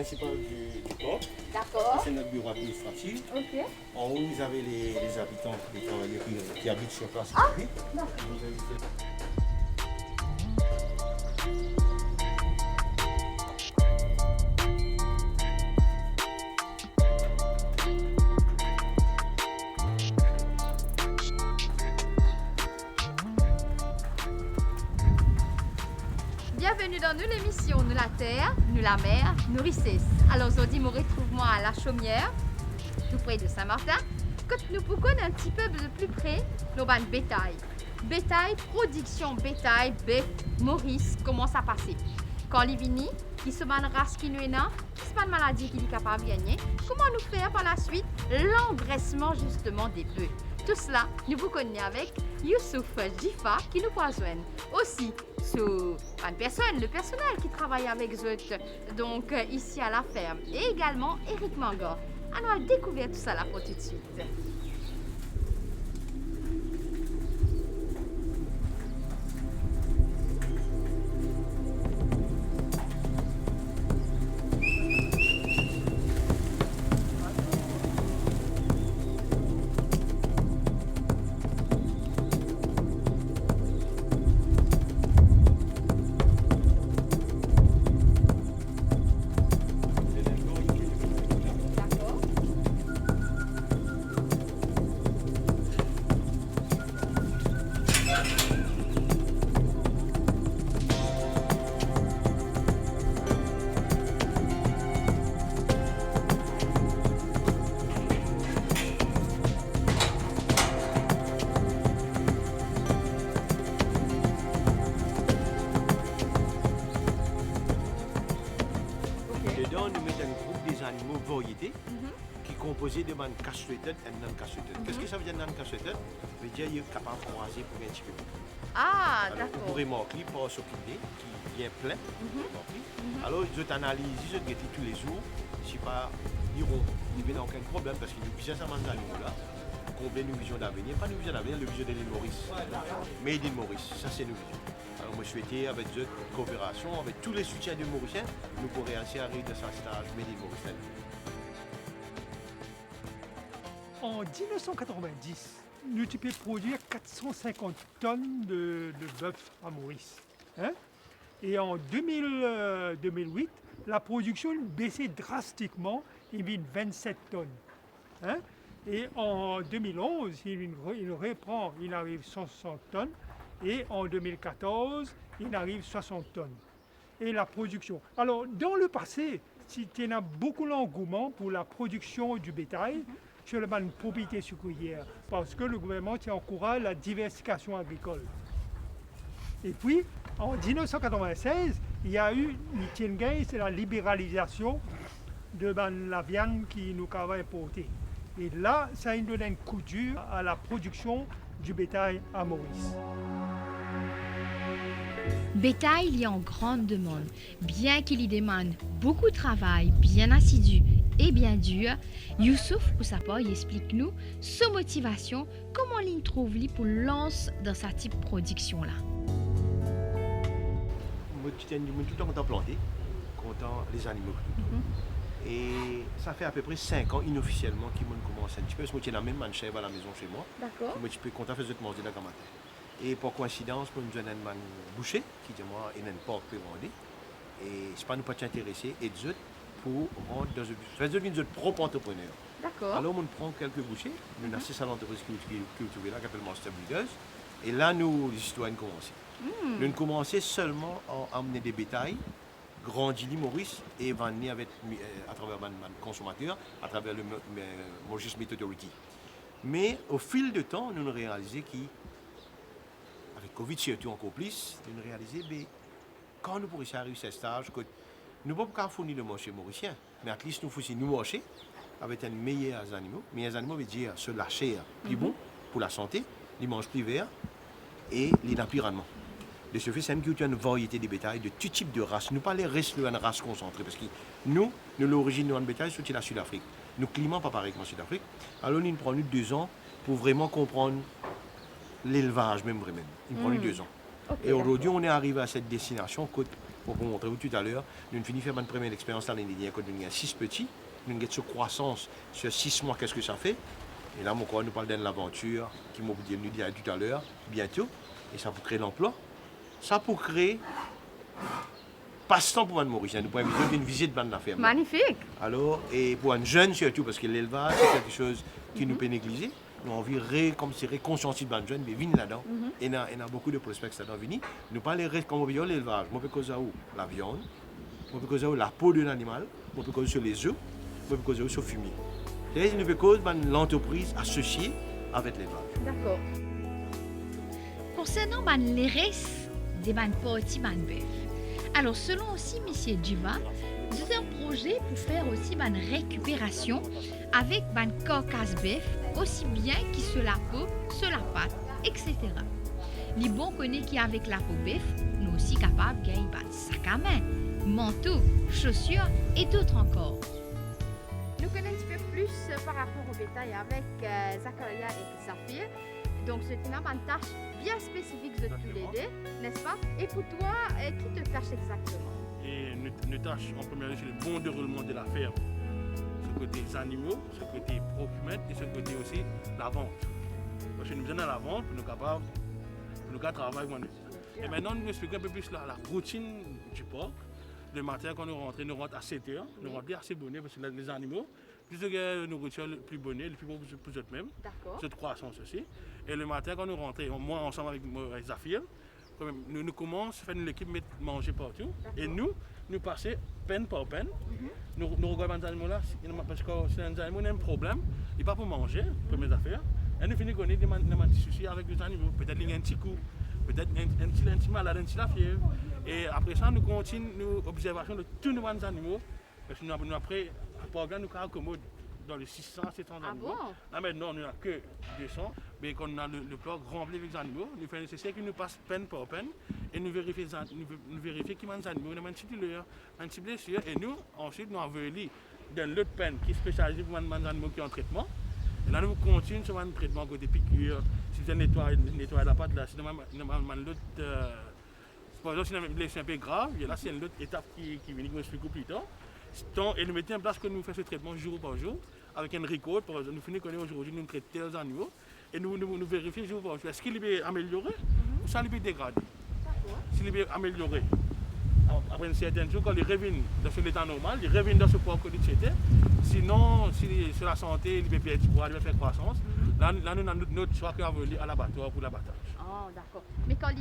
principale du corps. D'accord. C'est notre bureau administratif. Ok. En haut, vous avez les habitants, les travailleurs qui habitent sur place. Ah, Oui. d'accord. Vous invitez. Bienvenue dans nous l'émission Nous la Terre, Nous la Mer, Nous Richesse. Alors aujourd'hui, me retrouve moi à La Chaumière, tout près de Saint-Martin. Quand nous pouvons un petit peu de plus près, nos bandes bétail. Bétail, production bétail, bœuf, Maurice, comment ça passe? Quand les vini, qui se ban race qui nous est nan, qui se ban maladie qui est capable de gagner, comment nous faire par la suite l'engraissement justement des bœufs? Tout cela, nous vous connaissons avec Youssouf Jifa qui nous poisonne. Aussi, sur une personne, le personnel qui travaille avec eux, donc ici à la ferme. Et également Eric Mangor. Alors, on va découvrir tout ça là pour tout de suite. D'accord. Dedans, nous mettons un groupe des animaux variétés qui est composé de man casse-tête et non casse-tête. Qu'est-ce que ça veut dire non casse-tête? Ça veut dire qu'il est capable de croiser pour un petit peu. Ah, Alors, vous d'accord. pourrez marquer par s'occuper, qui vient plein. Alors, je t'analyse, je te tous les jours, je ne sais pas, ils n'ont aucun problème parce qu'ils nous visent à ces animaux-là. Combien nous vision d'avenir? Pas nous vision d'avenir, le vision de l'île Maurice. Made in Maurice, ça c'est nous vision. Alors, moi, je souhaitais, avec cette coopération, avec tous les soutiens du Mauricien, nous pourrions réussir à arriver dans ce stage Made in Maurice. En 1990, nous avons produire 450 tonnes de bœuf à Maurice. Hein? Et en 2008, la production baissait drastiquement, il y a 27 tonnes. Hein? Et en 2011, il reprend, il arrive 160 tonnes. Et en 2014, il arrive 60 tonnes. Et la production. Alors, dans le passé, il y a beaucoup d'engouement pour la production du bétail sur la propriété sucrière, parce que le gouvernement encourage la diversification agricole. Et puis, en 1996, il y a eu une gain, c'est la libéralisation de la viande qui nous avait importée. Et là, ça a donné un coup dur à la production du bétail à Maurice. Bétail, il y a en grande demande. Bien qu'il y demande beaucoup de travail, bien assidu et bien dur, Youssouf, pour sa part, il explique-nous sa motivation, comment il trouve pour lancer dans sa type de production-là. Moi, je suis tout le temps content planter, content les animaux. Et ça fait à peu près 5 ans inofficiellement qu'ils m'ont commencé un petit peu. Parce que moi, j'ai la même manchèvre à la maison chez moi. D'accord. Moi, je suis content de faire manger la matin. Et pour coïncidence, moi, nous avons un man boucher qui dit moi, il y a un porc qui peut vendre. Et c'est pas nous pas t'intéresser et d'autres pour rentrer dans une. C'est une propre entrepreneur. D'accord. Alors, on prend quelques bouchers. Nous avons 6 entreprises qui là, qui s'appelle Master Breeders. Et là, nous, les citoyens commencent. Nous avons commencé seulement à amener des bétails, grandir l'île Maurice et vendre avec, à travers le consommateur, à travers le Maurice Meat Authority. Mais au fil du temps, nous avons réalisé qu'avec Covid surtout encore plus, nous avons réalisé que quand nous pourrions arriver à ce stage, nous ne pouvons pas fournir le marché mauricien, mais à least nous fournissons nous marché avec un meilleurs animaux. Meilleurs animaux veut dire se lâcher plus bon pour la santé, ils mangent plus vert et ils n'ont plus rendement. De ce fait, c'est une variété de bétail de tout type de races. Nous pas les restes de race concentrée parce que nous l'origine de notre bétail, c'est la Sud-Afrique. Nous climat pas pareil qu'en Sud-Afrique. Alors nous prenons 2 ans pour vraiment comprendre l'élevage même vraiment. Il prend 2 ans. Okay, et aujourd'hui, on est arrivé à cette destination pour vous montrer tout à l'heure, nous finissons faire une première expérience l'année dernière quand nous avons 6 petits. Nous avons cette croissance sur 6 mois, qu'est-ce que ça fait? Et là, mon copain nous parle d'une aventure qui m'a dit tout à l'heure, bientôt. Et ça pour créer l'emploi. Ça pour créer passe-temps pour Mme Maurice. Nous pouvons une visite de la ferme. Magnifique. Alors, et pour un jeune surtout, parce que l'élevage, c'est quelque chose qui nous peut négliger. Nous avons envie de réconscientiser de jeunes, mais venir là-dedans. Et il y a beaucoup de prospects là-dedans. Nous parlons comme l'élevage. Moi, je peux causer la viande, moi, je peux causer la peau d'un animal, moi, je peux causer sur les œufs, moi, je peux causer sur le fumier. C'est une cause de l'entreprise associée avec l'élevage. D'accord. Concernant les restes des petits bœufs, alors selon aussi M. Duva, c'est un projet pour faire aussi une récupération avec une carcasse bœuf, aussi bien qui sur la peau, sur la pâte, etc. Les bons connaissent qu'avec la peau bœuf, nous aussi capables de gagner un sac à main, manteau, chaussures et d'autres encore. Nous connaissons un petit peu plus par rapport au bétail avec Zakaria et Zafir. Donc c'est une tâche bien spécifique de tous les deux, n'est-ce pas? Et pour toi, qui te tâche exactement? Et nous tâche en première lieu sur le bon déroulement de la ferme. Ce côté des animaux, ce côté procurement et ce côté aussi la vente. Parce que nous sommes à la vente pour nous capables de travailler avec nous. Et maintenant nous expliquons un peu plus la routine du porc. Le matin quand nous rentrons à 7 h, nous rentrons assez bonnets parce que les animaux, plus de nourriture, le plus bonnet, le plus bon pour eux-mêmes, cette croissance aussi. Et le matin quand nous rentrons, moi ensemble avec Zafir, nous commençons à faire une équipe manger partout. Et nous passons peine par peine. Nous regardons les animaux là, parce que si les animaux ont un problème, ils ne pas pour manger, première affaire. Et nous finissons connaître des petits soucis avec les animaux. Peut-être qu'il y a un petit coup, peut-être un petit malade, un petit la fièvre. Et après ça, nous continuons nos observations de tous nos animaux. Parce que nous après, nous accommodons dans les 600, 700 animaux. Bon? Là maintenant, nous n'avons que 200. Mais quand on a le port rempli avec les animaux, nous faisons nécessaire qu'ils nous passent peine par peine. Et nous vérifions qu'il y a des animaux, nous avons une petite douleur, une petite blessure. Et nous, ensuite, nous envoyons dans l'autre peine qui est spécialisée pour les animaux qui sont en traitement. Et là, nous continuons sur un traitement côté piqûre. Si vous nettoyez la pâte, là, si nous avons l'autre. Par exemple, si on a une blessure un peu grave, là c'est une autre étape qui vient, qui m'explique plus tard. Et nous mettons en place que nous faisons ce traitement jour par jour, avec un record. Par exemple, nous finissons aujourd'hui, nous traitons tels animaux, et nous vérifions jour par jour. Est-ce qu'il est amélioré ou ça est dégradé? S'il est amélioré, après un certain jour, quand il revient dans son état normal, il revient dans ce poids qu'il était. Sinon, si sur la santé, il peut perdre du poids, il va faire croissance. Là, nous avons notre choix qui va venir à l'abattoir pour l'abattage. Oh, d'accord. Mais quand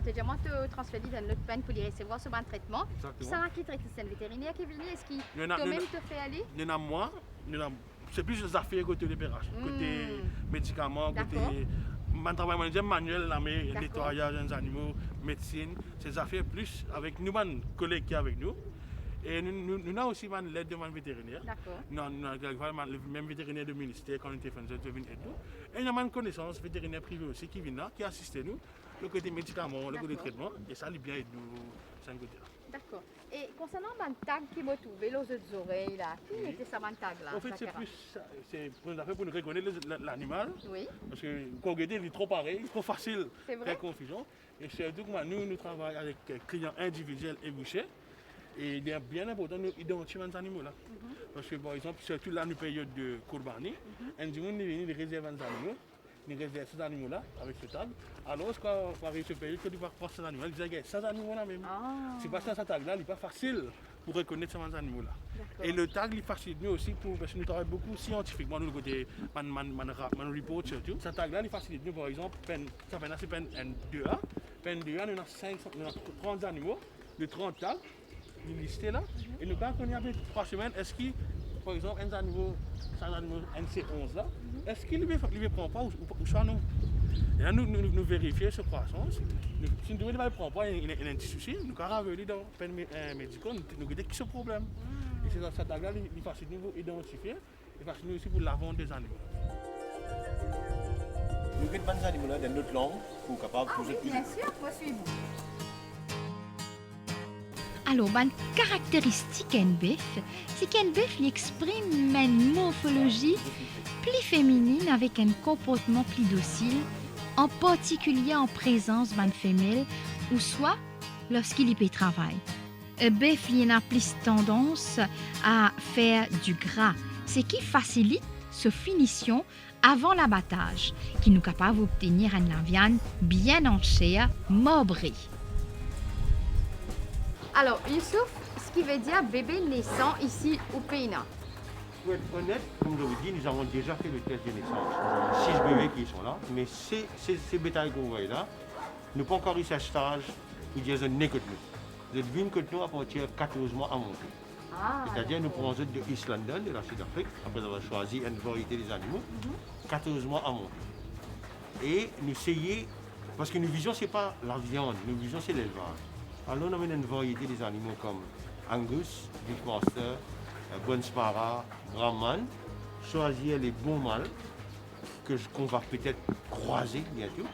tu as transféré dans notre peine pour les recevoir ce bon traitement, ça qui traite c'est un vétérinaire qui est venu, est-ce qu'il toi-même te fait aller? Il y en a moins, c'est plus les affaires côté l'opération, côté médicaments, côté travail manuel, nettoyage des animaux, médecine, ces affaires plus avec nous, les collègues qui sont avec nous. Et nous avons aussi l'aide de mon vétérinaire. Nous avons le même vétérinaire du ministère quand on était fait de venir et tout. Et nous avons une connaissance vétérinaire privé aussi qui vient là, qui assiste nous, le côté médicaments, le côté traitement. Et ça, il bien aide nous, c'est un côté là. D'accord. Et concernant le tag qui m'a trouvé, les autres oreilles là, qui était ça, le tag là? En fait, c'est pour nous reconnaître l'animal. Oui. Parce que quand on regarde, il est trop pareil, trop facile, très confusion. Et surtout que nous travaillons avec clients individuels et bouchers. Et il est bien important d'identifier les animaux là. Parce que par exemple, surtout là, dans la période de Kourbani, un jour, nous venons de réserver les animaux. Nous réservons ces animaux là avec ce tag. Alors, quand on arrive à ce période, quand on va prendre ces animaux là, il dit que ces animaux là même. C'est parce que ce tag là, il n'est pas facile pour reconnaître ces animaux là. Et le tag, il facilite nous aussi parce que nous travaillons beaucoup scientifiquement, nous, le côté man report surtout. Ce tag là, il facilite nous, par exemple, ça fait c'est peine 2A. Peine 2A, nous avons 30 animaux, de 30 tags. Listé là, et nous quand on a fait 3 semaines, est-ce qu'il, par exemple, un animal NC11 là, est-ce qu'il ne prend pas ou ça non? Et là, nous vérifions cette croissance. Si nous ne prend pas, il y a un petit souci, nous avons venir dans le peine médical, nous avons dit ce problème. Et c'est dans cette tag-là, il facilite nous identifier, et facilite aussi pour la vente des animaux. Nous avons des animaux là dans notre langue pour capable de poser plus. Bien sûr, moi suis-vous. Alors, une caractéristique d'un bœuf, c'est qu'un bœuf exprime une morphologie plus féminine avec un comportement plus docile, en particulier en présence d'une femelle ou soit lorsqu'il y peut travailler. bœuf il y a plus tendance à faire du gras, ce qui facilite sa finition avant l'abattage, qui nous capable d'obtenir une viande bien entière, marbrée. Alors, Youssouf, ce qui veut dire bébé naissant ici au Pays Nord. Pour être honnête, comme je vous dis, nous avons déjà fait le test de naissance. 6 bébés qui sont là, mais ces bétails que vous voyez là, nous n'avons pas encore eu ce stage où ils ont né que nous. Ils ont vu que nous à partir de 14 mois à monter. Ah, C'est-à-dire, nous prenons de East London, de la Sud-Afrique, après avoir choisi une variété des animaux, 14 mois à monter. Et nous essayons, parce que nos visions, ce n'est pas la viande, nos visions, c'est l'élevage. Alors, on amène une variété des animaux comme Angus, Bushmaster, Bonspara, Brahman, choisir les bons mâles qu'on va peut-être croiser bientôt.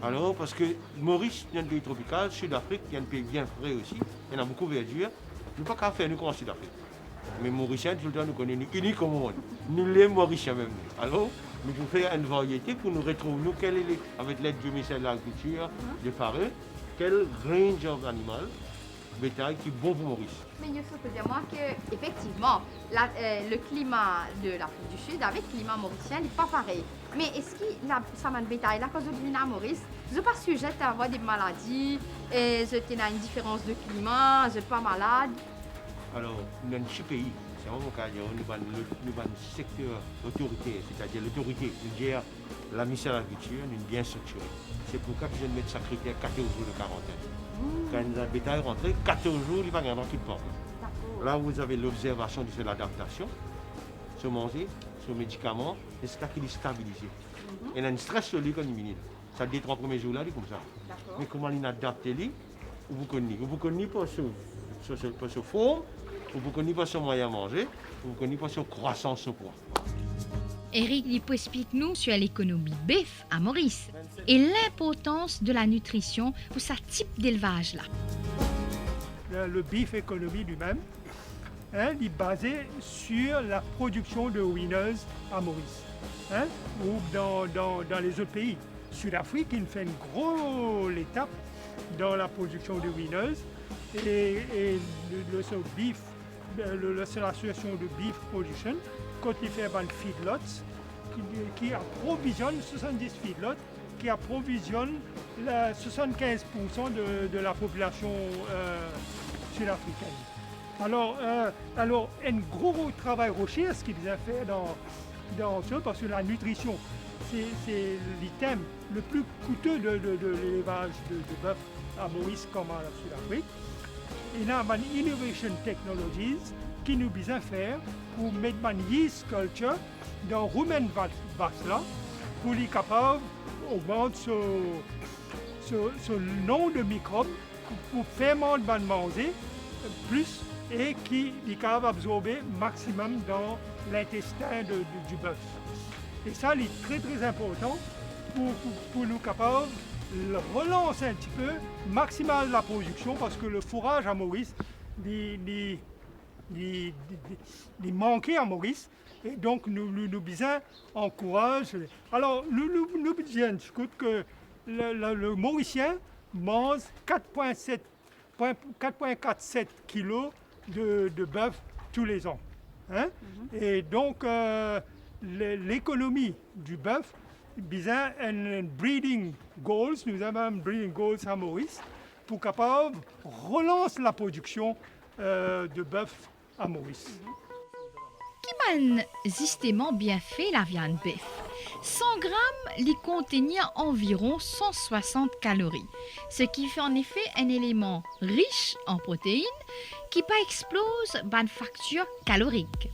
Alors, parce que Maurice, il y a un pays tropical, Sud-Afrique, il y a un pays bien frais aussi, il y en a beaucoup de verdure. Nous ne pouvons pas faire nous comme en Sud-Afrique. Mais Mauriciens, tout le temps, nous connaissons uniques au monde. Nous les Mauriciens même. Alors, nous pouvons faire une variété pour nous retrouver, nous, avec l'aide du ministère de l'Agriculture, de Fareux, quel range d'animal, bétail qui est bon pour Maurice. Mais Youssouf peut dire moi que effectivement le climat de l'Afrique du Sud avec le climat mauricien n'est pas pareil. Mais est-ce que ça m'a bétail là quand je viens à Maurice, je ne suis pas sujette à avoir des maladies, et je suis une différence de climat, je ne suis pas malade. Alors, dans ce pays, c'est vraiment cas, nous avons un secteur autorité, c'est-à-dire l'autorité, nous gère la ministère de l'Agriculture, nous bien structurée. C'est pourquoi je viens de mettre ça critère 14 jours de quarantaine. Quand un bétail rentre, 14 jours, il va gagner qui porte. Là, vous avez l'observation de l'adaptation, se manger, ce médicament, jusqu'à qu'il est stabilisé. Il y a un stress sur lui quand il est. Ça dit 3 premiers jours là, il est comme ça. Mais comment il adapte lui, vous connaissez. Vous connaissez pas sur forme, vous connaissez pas sur moyen à manger, vous connaissez pas sur croissance au poids. Eric explique-nous sur l'économie bœuf à Maurice et l'importance de la nutrition pour ce type d'élevage là. Le beef économie lui-même, il est basé sur la production de winners à Maurice, ou dans les autres pays. Sud-Afrique, il fait une grosse étape dans la production de winners et l'association de beef production, quand il fait un feedlots, qui approvisionne 70 feedlots, qui approvisionne 75% de la population sud-africaine. Alors, un gros travail recherche qu'ils ont fait dans ça, parce que la nutrition, c'est l'item le plus coûteux de l'élevage de bœuf à Maurice comme à la Sud-Afrique. Il y a une Innovation Technologies qui nous besoin faire pour mettre une yeast culture dans le rumen basse là, pour les capables d'augmenter ce nombre de microbes pour faire manger plus et qui est capable d'absorber maximum dans l'intestin du bœuf. Et ça, c'est très très important pour nous capables de relancer un petit peu, maximiser la production, parce que le fourrage à Maurice, il manquait à Maurice, et donc nous besoin encourager. Alors, nous besoin que le Mauricien mange 4,47 kg de bœuf tous les ans. Et donc, l'économie du bœuf, besoin un breeding goals, nous avons un breeding goals à Maurice, pour capable relancer la production de bœuf à Maurice. Qui m'a justement bien fait la viande bœuf. 100 grammes lui contenir environ 160 calories, ce qui fait en effet un élément riche en protéines qui pas explose une facture calorique.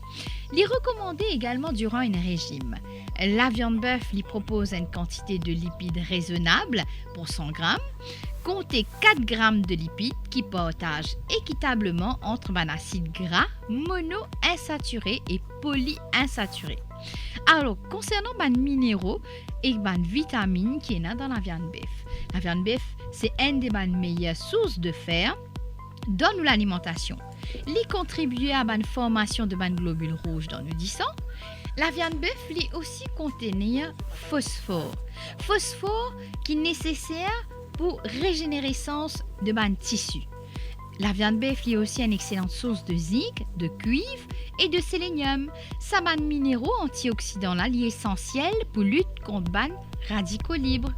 Il est recommandé également durant un régime. La viande bœuf lui propose une quantité de lipides raisonnable pour 100 grammes. Comptez 4 grammes de lipides qui partagent équitablement entre acide gras monoinsaturé et polyinsaturé. Alors, concernant les minéraux et les vitamines qui sont dans la viande bœuf. La viande bœuf, c'est une des meilleures sources de fer dans l'alimentation. Il contribue à la formation de globules rouges dans le sang. La viande bœuf lui aussi contenir phosphore. Phosphore qui est nécessaire pour régénérescence de tissus. La viande bœuf est aussi une excellente source de zinc, de cuivre et de sélénium. Ça ban minéraux antioxydants là, liés essentiels pour lutter contre ban radicaux libres.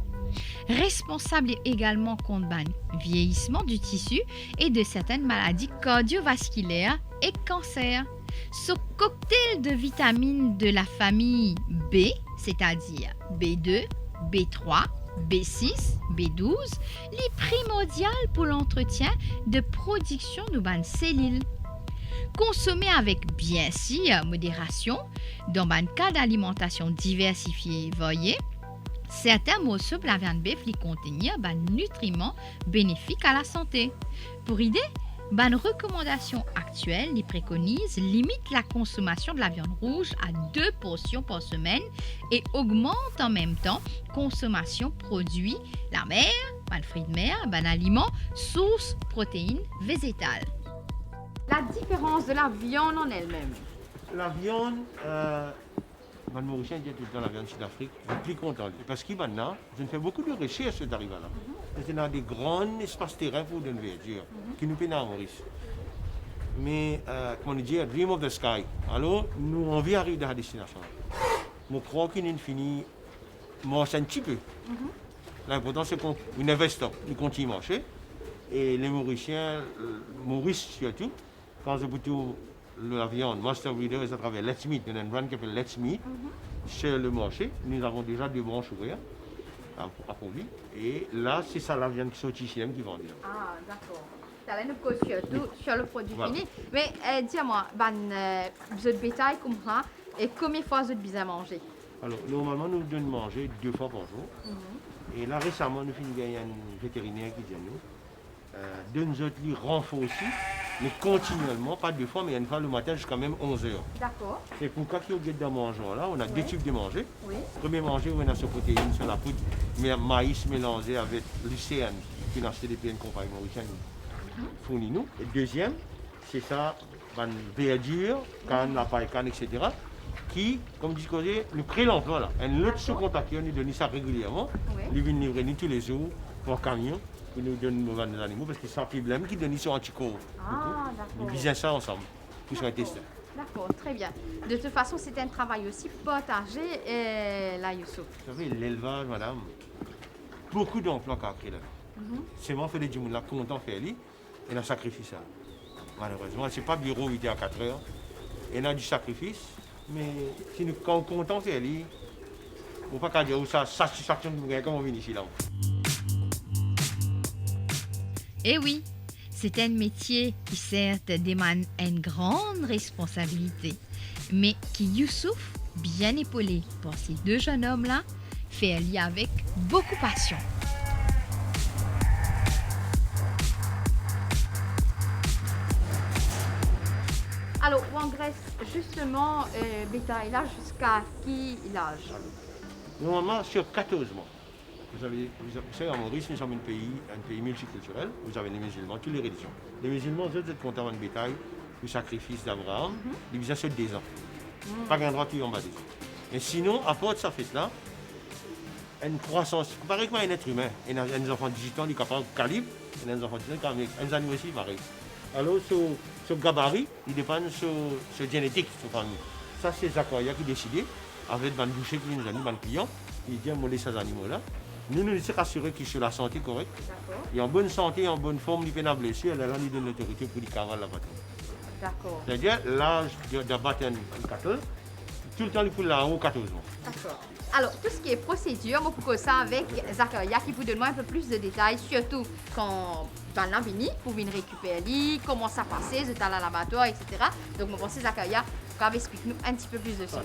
Responsable également contre ban vieillissement du tissu et de certaines maladies cardiovasculaires et cancer. Ce cocktail de vitamines de la famille B, c'est-à-dire B2, B3, B6, B12, est primordial pour l'entretien de production de ban cellules. Consommer avec bien sûr modération, dans un cas d'alimentation diversifiée, voyez, certains morceaux de la viande bœuf contiennent des nutriments bénéfiques à la santé. Pour idée, une recommandation actuelle les préconise limite la consommation de la viande rouge à 2 portions par semaine et augmente en même temps consommation produits la mer, ban fruits de mer, ban aliments, source protéines végétales. La différence de la viande en elle-même. La viande, les Mauriciens disent tout le temps la viande sud-Afrique, je suis plus content. Parce que maintenant, je fais beaucoup de recherches d'arriver là. C'est dans des grands espaces terrains pour une verdure qui nous peinent à Maurice. Mais, comme on dit, dream of the sky. Alors, nous, on vit arriver à la destination. Je crois qu'il finit marcher un petit peu. L'important, c'est qu'on investit, on continue à marcher. Et les Mauriciens, Maurice surtout, quand je plutôt la viande, Master Breeder, c'est à travers Let's Meat, il y a une brand qui s'appelle Let's Meat, sur le marché. Nous avons déjà des branches ouvertes à produire. Et là, c'est ça la viande qui sortit ici, qui vend. Ah, d'accord. Ça nous cause surtout sur le produit Voilà. fini. Mais dis-moi, vous êtes bétail comme ça, et combien de fois vous êtes bien manger? Alors, normalement, nous donnons manger 2 fois par jour. Et là, récemment, nous finissons gagner un vétérinaire qui dit à nous, de nous autres, lui renforcer, mais continuellement, pas 2 fois, mais une fois le matin jusqu'à même 11 h. D'accord. Et pour quand il y a dans mangeant là, on a 2 types de manger. Oui. Premier manger, on a ce protéine sur la poudre, mais maïs mélangé avec lucerne, qui n'a acheté depuis une compagnie mauricienne, fournit nous. Et deuxième, c'est ça, une verdure, canne, la paille, canne, etc. Qui, comme dit Cosé, nous crée l'emploi là. Un autre sous-contact, nous donne ça régulièrement. Oui. Ils viennent livrer nous tous les jours pour camion, pour nous donner nos animaux, parce que c'est un problème qui donne sur anticorps. Ah, Nous d'accord. visons ça ensemble, pour sur un test. D'accord, très bien. De toute façon, c'est un travail aussi partagé, là, Youssouf. Vous savez, l'élevage, madame, beaucoup d'emplois qu'a créé là. C'est moi qui fais des gens là, content de faire, et on a sacrifié ça. Malheureusement, c'est pas bureau 8 h à 4 h. Et on a du sacrifice, mais si nous, quand on est content de faire, on ne peut pas dire où ça satisfaction de nous gagner comme on vient ici là. Eh oui, c'est un métier qui certes demande une grande responsabilité, mais qui Youssouf, bien épaulé par ces 2 jeunes hommes-là, fait lien avec beaucoup de passion. Alors, on engraisse justement bétail là jusqu'à quel âge? Normalement, sur 14 mois. Vous savez, en Maurice, nous sommes un pays multiculturel. Vous avez les musulmans, toutes les religions. Les musulmans, eux, vous êtes contents de bétail, le sacrifice d'Abraham, ils visent sur 10 ans. Pas qu'un droit qui en bas des ans. Mais sinon, à part de ça, fait là, une croissance, pareil comme un être humain. Il y a des enfants de 18 ans, ils sont capables de calibre, il y a des enfants de 18 ans, les animaux aussi, pareil. Alors, ce gabarit, il dépend de ce génétique, ce famille. Ça, c'est Zakaria qui décide, avec un boucher qui nous a dit, un client, il dit, on laisse ces animaux-là. Nous nous sommes rassurés qu'ils sont la santé correcte. D'accord. Il est en bonne santé, en bonne forme, il peut pas blessé, là, il donne l'autorité pour les cavales la bataille. D'accord. C'est-à-dire, l'âge d'abattre un cattle, tout le temps, il faut là-haut 14 mois. D'accord. Alors, tout ce qui est procédure, moi, pour que ça avec Zakaria qui vous donne un peu plus de détails, surtout quand dans l'ambini, pour venir récupérer, comment ça passait, vous êtes à l'abattoir, etc. Donc, moi, pensez Zakaria, quand explique-nous un petit peu plus de ça.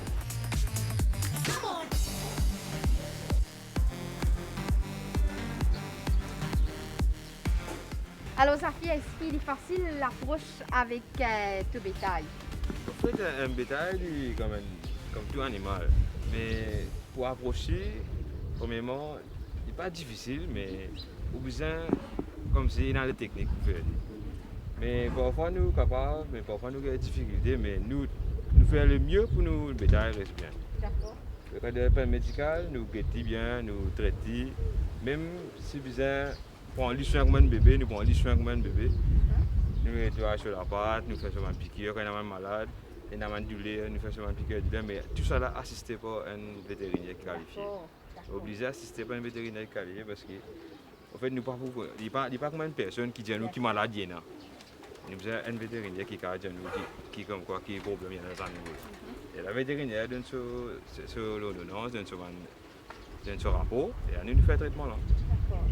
Alors, Zaki, est-ce qu'il est facile l'approche avec tout bétail? En fait, un bétail, lui, comme tout animal. Mais pour approcher, premièrement, il n'est pas difficile, mais au besoin, comme si il y a des techniques pour faire. Mais parfois, nous sommes capables, mais parfois, nous avons des difficultés, mais nous faisons le mieux pour nous, le bétail reste bien. D'accord. Le cas de l'appel médical, nous guettons bien, nous traitons. Même si besoin, pour un soin comme un bébé, nous prenons un soin comme un bébé. nous nettoyons sur la pâte, nous faisons une piqûre quand on est malade, et on a du lait, nous faisons une piqûre du lait, mais tout ça là assisté par un vétérinaire qualifié. Obligé d'assister par un vétérinaire qualifié parce que en fait, nous pas beaucoup, il n'y a pas combien de personnes qui disent nous qui malades. Nous avons un vétérinaire qui dit nous qui comme quoi qui problème dans les animaux. Et la vétérinaire donne sur l'ordonnance, donne sur rapport, et nous faisons le traitement là. D'accord.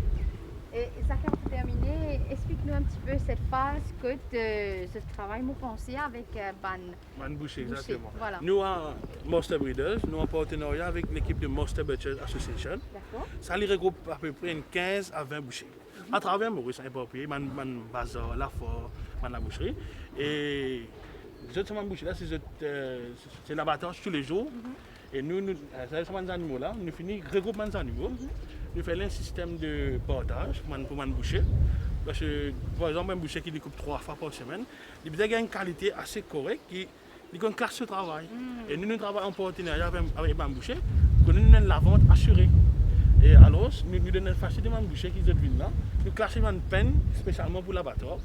Et Zachar, pour terminer, explique-nous un petit peu cette phase que ce travail vous pensez avec Man Boucher, exactement. Voilà. Nous, à Monster Breeders, nous en partenariat avec l'équipe de Monster Butchers Association. D'accord. Ça les regroupe à peu près une 15 à 20 bouchers. À travers Maurice, éparpillé, man bazar, la fort, man la boucherie. Et les autres boucheries là, c'est l'abattage tous les jours. Et nous, ces animaux là, nous finissons regroupement des animaux. Nous faisons un système de partage pour man boucher. Parce que, par exemple, un boucher qui découpe 3 fois par semaine, il a une qualité assez correcte qui a une classe de travail. Et nous travaillons en partenariat avec un boucher pour nous donner la vente assurée. Et alors, nous donnons facilement un boucher qui est venu là. Nous classons une peine spécialement pour l'abattoir.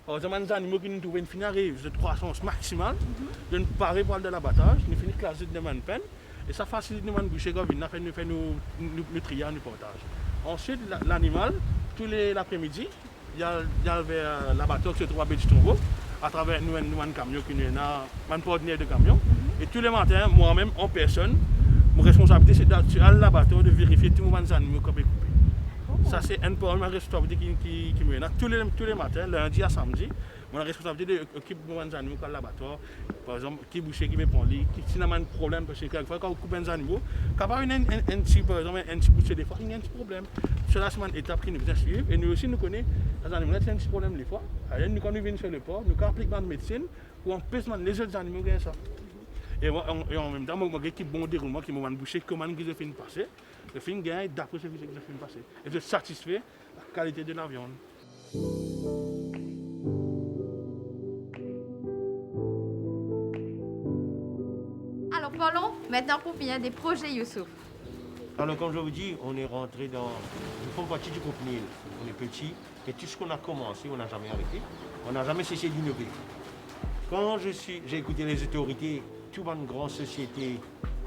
Par exemple, les animaux qui nous trouvent une finale de croissance maximale, de nous parer pour de l'abattage, nous finissons classer de une peine. Et ça facilite nous boucher quand nous faisons nous trier, nous partage. Ensuite, l'animal, tous les l'après-midi, il y a vers l'abattoir qui se trouve à Bédichtongo, à travers nous un camion qui est un partenaire de camion. Et tous les matins, moi-même en personne, mon responsabilité c'est d'aller à l'abattoir de vérifier tous les animaux qui sont coupés. Ça c'est une responsabilité qui me donne tous les matins, lundi à samedi. Mon responsabilité de s'occuper de mes animaux à l'abattoir. Par exemple, qui boucher, qui me prend lit, si on a un problème, parce que quelquefois quand on coupe des animaux, quand on a un petit boucher des fois, il y a un petit problème. Cela c'est une étape qui nous vient suivre. Et nous aussi, nous connaissons les animaux, il y a un petit problème des fois. Alors, nous, quand nous venons sur le port, nous appliquons de médecine pour empêcher les autres animaux qui ont ça. Et en même temps, moi, qui bon déroulement, qui m'a bouché, comment ils ont fait passer. Le film gagne d'après ce qu'ils ont fait passer. Et je suis satisfait de la qualité de la viande. Alors parlons maintenant pour finir des projets Youssouf. Alors, comme je vous dis, on est rentré dans. Nous faisons partie du groupe NIL. On est petit, et tout ce qu'on a commencé, on n'a jamais arrêté. On n'a jamais cessé d'innover. Quand j'ai écouté les autorités, toutes les grandes sociétés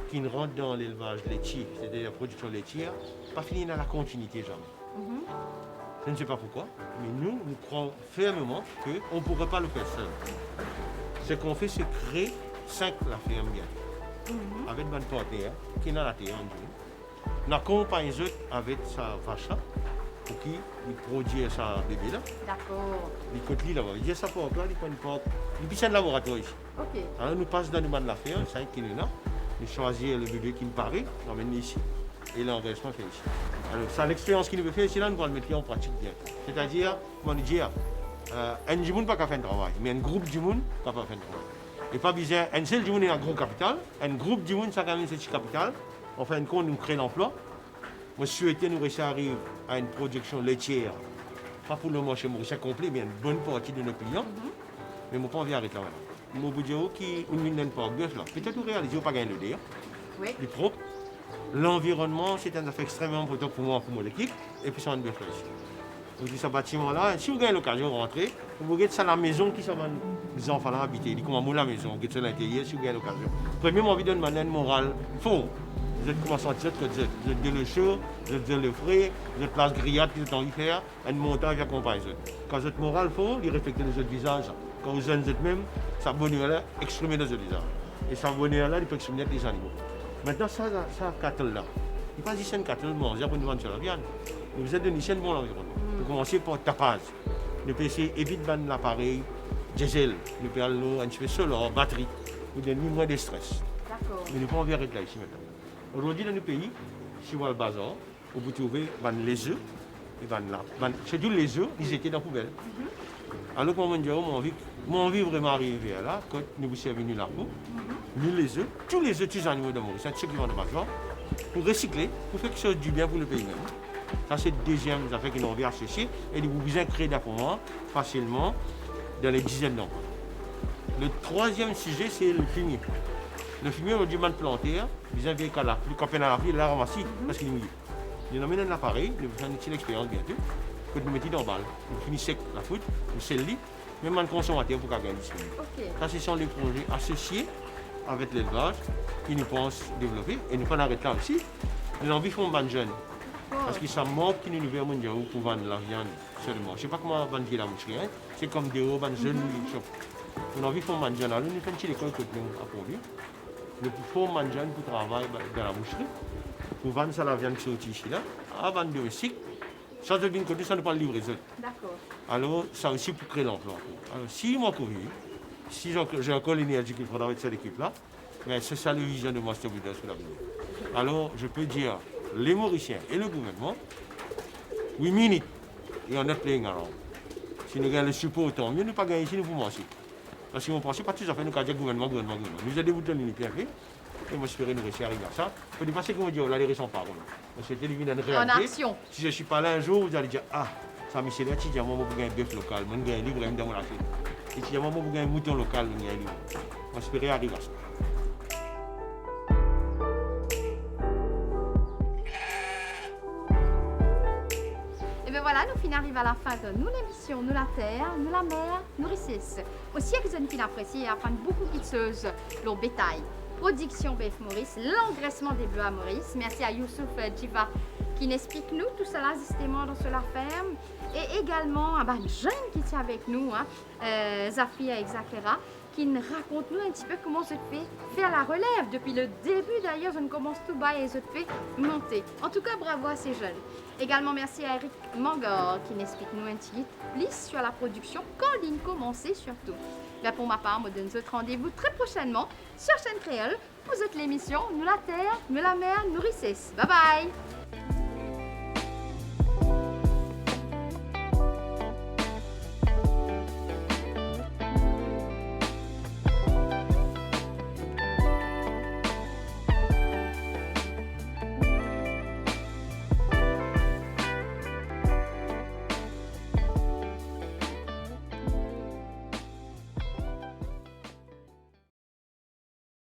qui rentrent dans l'élevage laitier, c'est-à-dire la production laitière, pas fini dans la continuité jamais. Je ne sais pas pourquoi, mais nous croyons fermement qu'on ne pourrait pas le faire seul. Ce qu'on fait, c'est créer 5 la ferme bien. Avec un partenaire qui est dans la terre en Dieu. On accompagne eux avec sa vache pour qui il produit sa bébé là. D'accord. Il côte là, il dit ça pour là, il prend une porte. Il puis c'est un laboratoire ici. Ok. Alors nous passons dans le bas de la ferme, 5 qui est là. Nous choisissons le bébé qui me paraît, on l'emmène ici. Et l'engraissement fait ici. Alors ça, l'expérience qu'il veut faire ici, là, nous allons le mettre en pratique bien. C'est-à-dire, comment dire, un du monde pas qu'à faire un travail, mais un groupe du monde pas faire un travail. Et pas besoin, un seul du monde est un gros capital, un groupe du monde, ça gagne ce petit capital. En fin de compte, nous créons l'emploi. Moi, je souhaitais nous réussir à arriver à une production laitière, pas pour le marché mauricien complet, mais une bonne partie de nos clients. Mais je n'ai pas envie d'arrêter là. Je vous dis qui une porte bœuf là. Peut-être vous réalisez, vous pas gagner le dé. Oui. Il est propre. L'environnement, c'est un affaire extrêmement important pour moi, pour mon équipe, et puis c'est un bœuf là ici. Vous dites ce bâtiment-là, si vous avez l'occasion de rentrer, vous regardez ça la maison qui sont les enfants là habiter. Ils comment la maison, vous regardez ça l'intérieur si vous avez l'occasion. Premièrement, envie de demander une morale fort. Vous êtes comment sentir que vous êtes de le chaud, vous êtes de le frais, vous êtes place grillade qui vous avez envie de faire, une montagne qui accompagne. Quand vous êtes moral fort, il respecte les autres visages. Quand vous êtes même, ça bonheur-là, exprimer dans le visage. Et ça bonheur-là, il peut exprimer les animaux. Maintenant, ça cattle-là. Il ne pas dire que c'est un cattle manger pour nous vendre sur la viande. Mais vous êtes de nicher un bon environnement. Vous commencez par tapage. Nous pouvons essayer d'éviter l'appareil diesel. Nous pouvons aller un petit peu solaire, batterie, pour donner moins de stress. D'accord. Mais nous ne pouvons pas arrêter là ici maintenant. Aujourd'hui, dans nos pays, si vous allez au bazar, vous trouvez les œufs. C'est tous les œufs, ils étaient dans la poubelle. Alors que moi, j'ai envie vraiment d'arriver là, quand nous sommes venus là, nous les œufs, tous les œufs, tous les animaux de Maurice, ceux qui vont dans le bazar, pour recycler, pour faire quelque chose du bien pour le pays même. Ça, c'est le deuxième affaire qui nous revient associer et vous pouvez créer d'appoint facilement dans les dizaines d'emplois. Le troisième sujet, c'est le fumier. Le fumier, on a du mal planter, vis-à-vis quand on a la pluie, il l'a ramassé parce qu'il est mouillé. Nous amènons l'appareil, nous faisons une petite expérience bientôt, que nous mettons dans la balle. Nous finissons sec la foudre, nous scellons, même un consommateur pour gagner disponible. Ok. Ça, ce sont les projets associés avec l'élevage qui nous pensent développer. Et nous pas arrêter là aussi. Nous avons envie de faire un jeune. Parce que ça manque qui nous ouvert mondial pour vendre la viande seulement. Je ne sais pas comment vendre la boucherie. Hein? C'est comme des robes jeunes shop. Nous avons envie de faire un jeune. Alors nous faisons une petite école que nous avons appris. Nous faisons un jeune pour travailler dans la boucherie. Pour vendre ça la viande qui sortit ici là. Avant de recycler. Ça de bien côté, ça ne pas le livrer seul. D'accord. Alors, ça aussi pour créer l'emploi. Alors, si moi couru, si j'ai encore l'énergie qu'il faudra avec cette équipe-là, ben, c'est ça la vision de Master Builders pour l'avenir. Alors, je peux dire, les Mauriciens et le gouvernement, we mean it. Et on est playing around. Si nous gagnons le support, tant mieux, nous ne pas gagner ici, nous pouvons penser. Parce que nous pensons pas tout à fait, nous avons gouvernement. Nous avons des l'unité avec. Et moi, j'espère nous réussir à arriver à ça. Il faut dépasser, comme on dit, là, les raisons par contre. C'était une réalité. En action. Si je ne suis pas là un jour, vous allez dire, ah, ça me c'est là, tu dis, moi, je vais gagner un bœuf local, je vais gagner un livre dans mon assiette. Et tu dis, moi, je vais gagner un mouton local, je vais gagner un livre. Moi, j'espère arriver à ça. Et bien voilà, nous finissons à la fin de nous l'émission, nous la terre, nous la mer, nous Ricis. Aussi, que vous avez apprécié et apprendre beaucoup de choses, leur bétail. Production BF Maurice, l'engraissement des bœufs à Maurice. Merci à Youssouf Djiva qui nous explique nous tout cela justement dans la ferme. Et également à une jeune qui est avec nous, hein, Zafia et Zakera, qui nous raconte nous un petit peu comment se fait faire la relève. Depuis le début d'ailleurs, je ne commence tout bas et je te fais monter. En tout cas, bravo à ces jeunes. Également merci à Eric Mangor qui nous explique nous un petit peu plus sur la production, quand il commencer surtout. Là, pour ma part, je vous donne ce rendez-vous très prochainement sur chaîne créole pour cette l'émission Nous la terre, nous la mer, nous Ricis. Bye bye.